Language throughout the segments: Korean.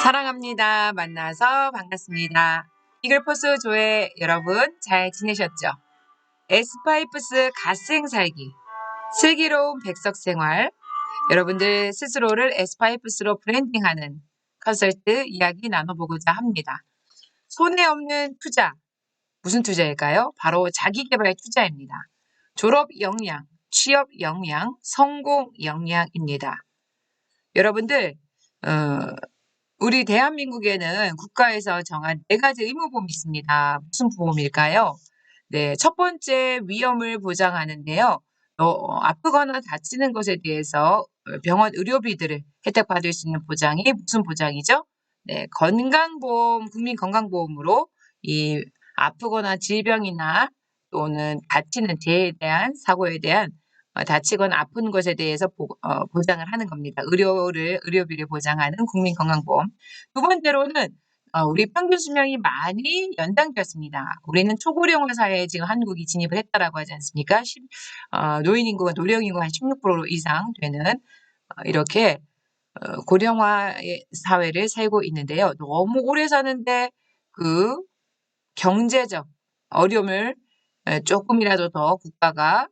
사랑합니다. 만나서 반갑습니다. 이글포스 조회 여러분 잘 지내셨죠? 에스파이프스 갓생 살기, 슬기로운 백석 생활, 여러분들 스스로를 에스파이프스로 브랜딩하는 컨설트 이야기 나눠보고자 합니다. 손해 없는 투자, 무슨 투자일까요? 바로 자기계발 투자입니다. 졸업 역량, 취업 역량, 성공 역량입니다. 여러분들 우리 대한민국에는 국가에서 정한 4가지 의무보험이 있습니다. 무슨 보험일까요? 네, 첫 번째 위험을 보장하는데요. 아프거나 다치는 것에 대해서 병원 의료비들을 혜택받을 수 있는 보장이 무슨 보장이죠? 네, 건강보험, 국민건강보험으로 이 아프거나 질병이나 또는 다치는 재해에 대한 사고에 대한 다치거나 아픈 것에 대해서 보장을 하는 겁니다. 의료비를 보장하는 국민건강보험. 두 번째로는 우리 평균 수명이 많이 연장되었습니다. 우리는 초고령화 사회에 지금 한국이 진입을 했다라고 하지 않습니까? 노인 인구가 노령 인구 한 16% 이상 되는 이렇게 고령화 사회를 살고 있는데요. 너무 오래 사는데 그 경제적 어려움을 조금이라도 더 국가가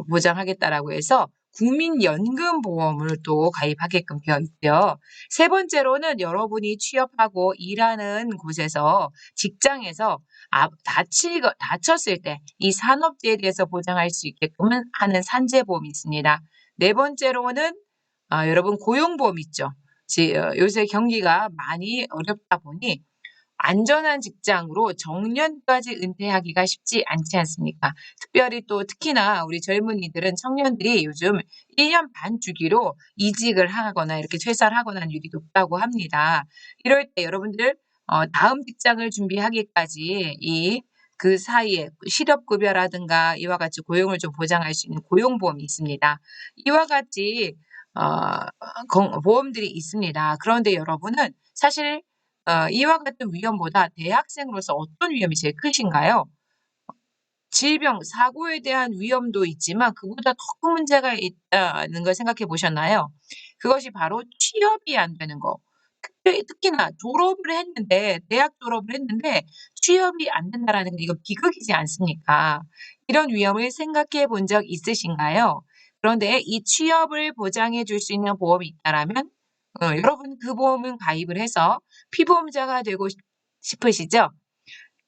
보장하겠다라고 해서 국민연금보험을 또 가입하게끔 되어 있죠. 세 번째로는 여러분이 취업하고 일하는 곳에서 직장에서 다쳤을 때 이 산업재해에 대해서 보장할 수 있게끔 하는 산재보험이 있습니다. 네 번째로는 여러분 고용보험 있죠. 요새 경기가 많이 어렵다 보니 안전한 직장으로 정년까지 은퇴하기가 쉽지 않지 않습니까? 특히나 우리 젊은이들은 청년들이 요즘 1년 반 주기로 이직을 하거나 이렇게 퇴사를 하거나 하는 일이 높다고 합니다. 이럴 때 여러분들 다음 직장을 준비하기까지 그 사이에 실업급여라든가 이와 같이 고용을 좀 보장할 수 있는 고용보험이 있습니다. 이와 같이 보험들이 있습니다. 그런데 여러분은 사실 이와 같은 위험보다 대학생으로서 어떤 위험이 제일 크신가요? 질병, 사고에 대한 위험도 있지만 그보다 더 큰 문제가 있다는 걸 생각해 보셨나요? 그것이 바로 취업이 안 되는 거. 특히나 대학 졸업을 했는데 취업이 안 된다라는 건 이거 비극이지 않습니까? 이런 위험을 생각해 본 적 있으신가요? 그런데 이 취업을 보장해 줄 수 있는 보험이 있다라면 여러분 그 보험은 가입을 해서 피보험자가 되고 싶으시죠?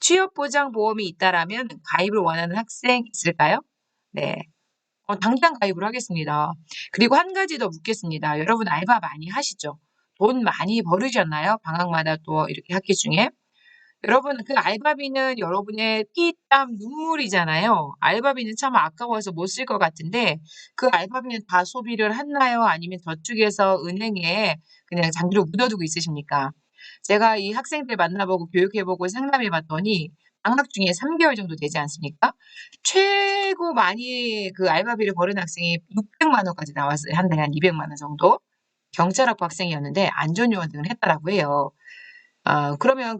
취업보장보험이 있다라면 가입을 원하는 학생 있을까요? 네. 당장 가입을 하겠습니다. 그리고 한 가지 더 묻겠습니다. 여러분 알바 많이 하시죠? 돈 많이 벌으셨나요? 방학마다 또 이렇게 학기 중에. 여러분 그 알바비는 여러분의 피, 땀, 눈물이잖아요. 알바비는 참 아까워서 못 쓸 것 같은데 그 알바비는 다 소비를 했나요? 아니면 저축해서 은행에 그냥 장기로 묻어두고 있으십니까? 제가 이 학생들 만나보고 교육해보고 상담해봤더니 방학 중에 3개월 정도 되지 않습니까? 최고 많이 그 알바비를 벌은 학생이 600만 원까지 나왔어요. 한 달에 한 200만 원 정도. 경찰학부 학생이었는데 안전요원 등을 했다라고 해요. 그러면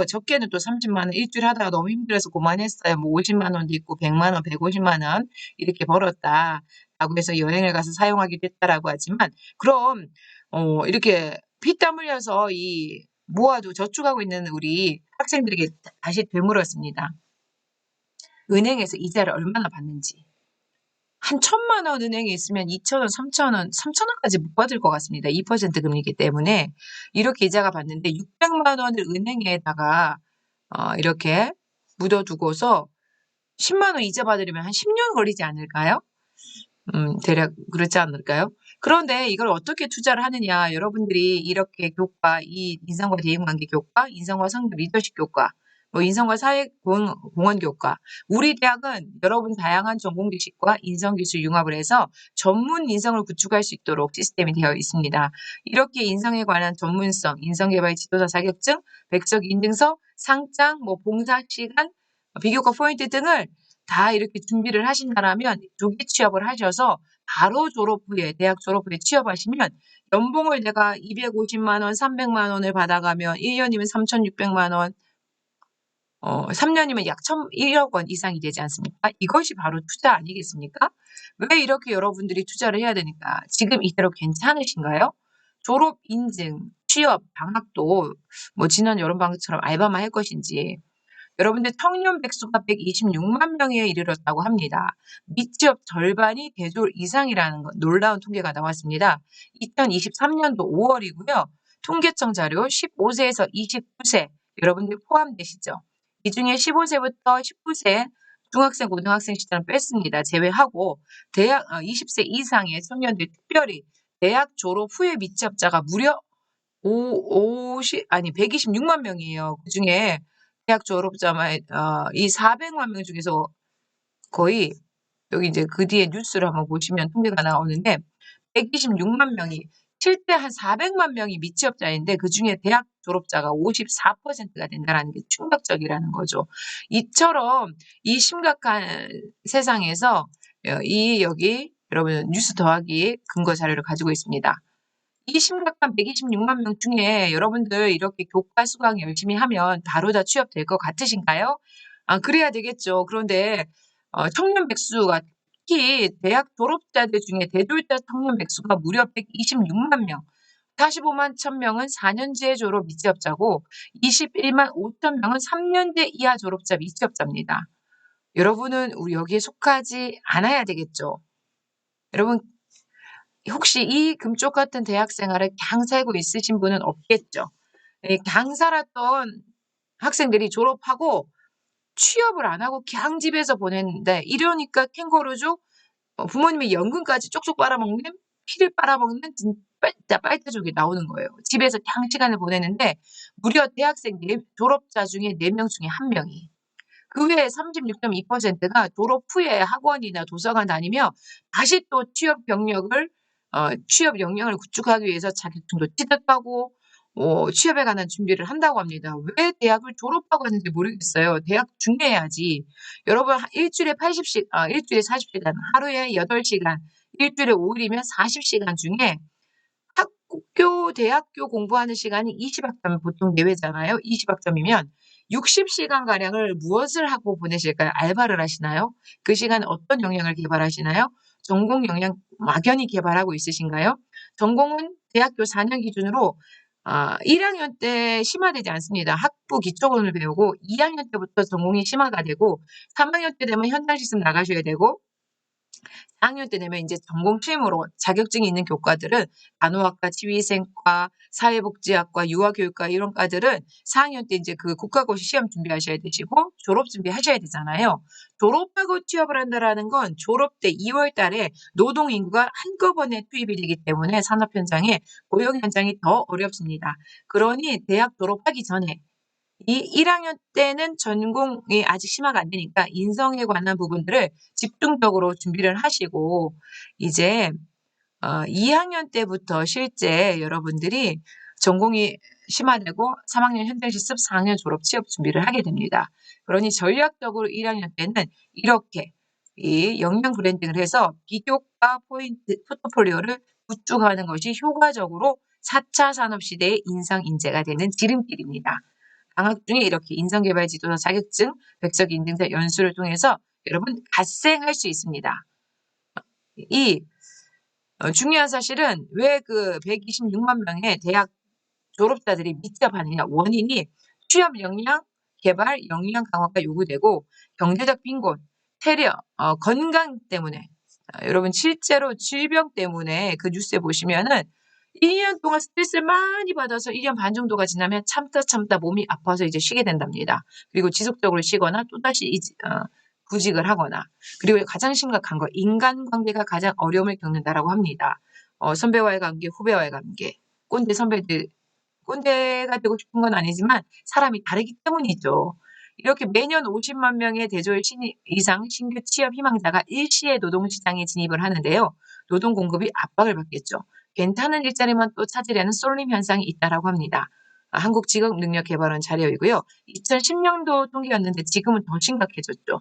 적게는 또 30만 원 일주일 하다가 너무 힘들어서 그만했어요. 뭐 50만 원도 있고 100만 원, 150만 원 이렇게 벌었다라고 해서 여행을 가서 사용하기도 했다라고 하지만 그럼 이렇게 피땀 흘려서 모아도 저축하고 있는 우리 학생들에게 다시 되물었습니다. 은행에서 이자를 얼마나 받는지. 한 1,000만 원 은행에 있으면 2,000원, 3,000원까지 못 받을 것 같습니다. 2% 금리이기 때문에 이렇게 이자가 받는데 600만 원을 은행에다가 이렇게 묻어두고서 10만 원 이자 받으려면 한 10년 걸리지 않을까요? 대략 그렇지 않을까요? 그런데 이걸 어떻게 투자를 하느냐. 여러분들이 이렇게 이 인성과 대인관계 교과, 인성과 성교 리더십 교과, 인성과 사회공헌 교과. 우리 대학은 여러분 다양한 전공 지식과 인성기술 융합을 해서 전문 인성을 구축할 수 있도록 시스템이 되어 있습니다. 이렇게 인성에 관한 전문성, 인성개발 지도자 자격증, 백석 인증서, 상장, 봉사 시간, 비교과 포인트 등을 다 이렇게 준비를 하신다라면 조기 취업을 하셔서 바로 대학 졸업 후에 취업하시면 연봉을 내가 250만 원, 300만 원을 받아가면 1년이면 3,600만 원, 3년이면 약 1억 원 이상이 되지 않습니까? 이것이 바로 투자 아니겠습니까? 왜 이렇게 여러분들이 투자를 해야 되니까? 지금 이대로 괜찮으신가요? 졸업 인증, 취업, 방학도 뭐 지난 여름방학처럼 알바만 할 것인지. 여러분들 청년 백수가 126만 명에 이르렀다고 합니다. 미취업 절반이 대졸 이상이라는 놀라운 통계가 나왔습니다. 2023년도 5월이고요. 통계청 자료 15세에서 29세 여러분들 포함되시죠? 이 중에 15세부터 19세 중학생, 고등학생 시절은 뺐습니다. 제외하고 대학 20세 이상의 청년들 특별히 대학 졸업 후에 미취업자가 무려 126만 명이에요. 그중에 대학 졸업자만 이 400만 명 중에서 거의 여기 이제 그 뒤에 뉴스를 한번 보시면 통계가 나오는데 126만 명이 실제 한 400만 명이 미취업자인데 그중에 대학 졸업자가 54%가 된다는 게 충격적이라는 거죠. 이처럼 이 심각한 세상에서 여기 여러분 뉴스 더하기 근거 자료를 가지고 있습니다. 이 심각한 126만 명 중에 여러분들 이렇게 교과 수강 열심히 하면 바로 다 취업될 것 같으신가요? 그래야 되겠죠. 그런데 청년 백수가 특히 대학 졸업자들 중에 대졸자 청년 백수가 무려 126만 명, 45만 1,000명은 4년제 졸업 미취업자고 21만 5천 명은 3년제 이하 졸업자 미취업자입니다. 여러분은 우리 여기에 속하지 않아야 되겠죠. 여러분 혹시 이 금쪽 같은 대학 생활을 강 살고 있으신 분은 없겠죠. 강 살았던 학생들이 졸업하고 취업을 안 하고 그냥 집에서 보냈는데 이러니까 캥거루족 부모님의 연금까지 쪽쪽 빨아먹는 피를 빨아먹는 빨대족이 나오는 거예요. 집에서 그냥 시간을 보내는데 무려 대학생 졸업자 중에 4명 중에 1명이 그 외에 36.2%가 졸업 후에 학원이나 도서관 다니며 다시 또 취업 역량을 구축하기 위해서 자격증도 취득하고 취업에 관한 준비를 한다고 합니다. 왜 대학을 졸업하고 하는지 모르겠어요. 대학 중퇴해야지. 여러분 일주일에 40시간, 하루에 8시간, 일주일에 5일이면 40시간 중에 대학교 공부하는 시간이 20학점 보통 내외잖아요. 20학점이면 60시간가량을 무엇을 하고 보내실까요? 알바를 하시나요? 그 시간에 어떤 역량을 개발하시나요? 전공 역량 막연히 개발하고 있으신가요? 전공은 대학교 4년 기준으로 1학년 때 심화되지 않습니다. 학부 기초본을 배우고 2학년 때부터 전공이 심화가 되고 3학년 때 되면 현장 실습 나가셔야 되고 4학년 때 되면 이제 전공 취임으로 자격증이 있는 교과들은 간호학과, 치위생과, 사회복지학과, 유아교육과 이런 과들은 4학년 때 이제 그 국가고시 시험 준비하셔야 되시고 졸업 준비하셔야 되잖아요. 졸업하고 취업을 한다라는 건 졸업 때 2월 달에 노동 인구가 한꺼번에 투입이 되기 때문에 산업 현장에 고용 현장이 더 어렵습니다. 그러니 대학 졸업하기 전에 이 1학년 때는 전공이 아직 심화가 안 되니까 인성에 관한 부분들을 집중적으로 준비를 하시고 이제 2학년 때부터 실제 여러분들이 전공이 심화되고 3학년 현장 실습, 4학년 졸업 취업 준비를 하게 됩니다. 그러니 전략적으로 1학년 때는 이렇게 이 역량 브랜딩을 해서 비교과 포인트 포트폴리오를 구축하는 것이 효과적으로 4차 산업시대의 인상 인재가 되는 지름길입니다. 방학 중에 이렇게 인성개발 지도사 자격증, 백석 인증서 연수를 통해서 여러분 갓생할 수 있습니다. 이 중요한 사실은 왜 그 126만 명의 대학 졸업자들이 미취업하느냐 원인이 취업 역량 개발, 역량 강화가 요구되고 경제적 빈곤, 체력, 건강 때문에 여러분 실제로 질병 때문에 그 뉴스에 보시면은 1년 동안 스트레스를 많이 받아서 1년 반 정도가 지나면 참다 몸이 아파서 이제 쉬게 된답니다. 그리고 지속적으로 쉬거나 또다시 구직을 하거나 그리고 가장 심각한 거 인간관계가 가장 어려움을 겪는다라고 합니다. 선배와의 관계, 후배와의 관계, 꼰대 선배들 꼰대가 되고 싶은 건 아니지만 사람이 다르기 때문이죠. 이렇게 매년 50만 명의 대졸 이상 신규 취업 희망자가 일시에 노동시장에 진입을 하는데요. 노동 공급이 압박을 받겠죠. 괜찮은 일자리만 또 찾으려는 쏠림 현상이 있다라고 합니다. 한국직업능력개발원 자료이고요. 2010년도 통계였는데 지금은 더 심각해졌죠.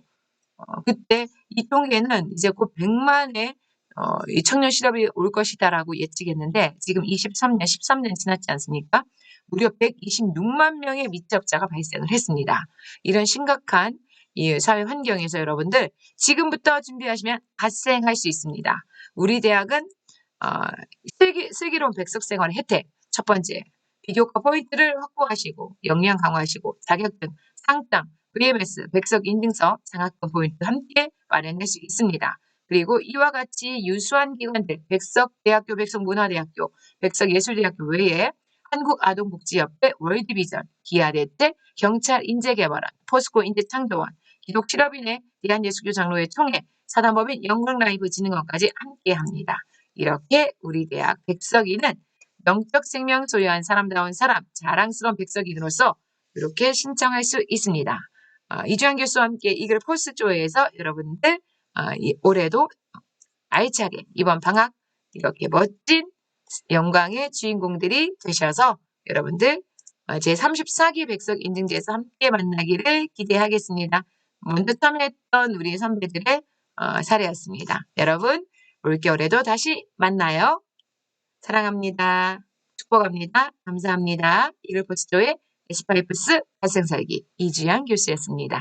그때 이 통계는 이제 곧 100만의 이 청년 실업이 올 것이다라고 예측했는데 지금 23년, 13년 지났지 않습니까? 무려 126만 명의 미취업자가 발생을 했습니다. 이런 심각한 이 사회 환경에서 여러분들 지금부터 준비하시면 갓생할 수 있습니다. 우리 대학은 슬기로운 백석생활의 혜택 첫 번째 비교과 포인트를 확보하시고 역량 강화하시고 자격증, 상담, VMS, 백석 인증서, 장학금 포인트 함께 마련할 수 있습니다. 그리고 이와 같이 유수한 기관들 백석대학교, 백석문화대학교, 백석예술대학교 외에 한국아동복지협회, 월드비전, 기아대체, 경찰 인재개발원, 포스코 인재창조원, 기독실업인회, 대한예술교 장로회 총회, 사단법인 영광라이브 진흥원까지 함께합니다. 이렇게 우리 대학 백석이는 영적 생명 소유한 사람다운 사람, 자랑스러운 백석인으로서 이렇게 신청할 수 있습니다. 이주환 교수와 함께 이글 포스조회에서 여러분들 올해도 알차게 이번 방학 이렇게 멋진 영광의 주인공들이 되셔서 여러분들 제34기 백석 인증제에서 함께 만나기를 기대하겠습니다. 먼저 참여했던 우리 선배들의 사례였습니다. 여러분 올겨울에도 다시 만나요. 사랑합니다. 축복합니다. 감사합니다. 이글 포스조의 에스파이프스 발생살기 이주양 교수였습니다.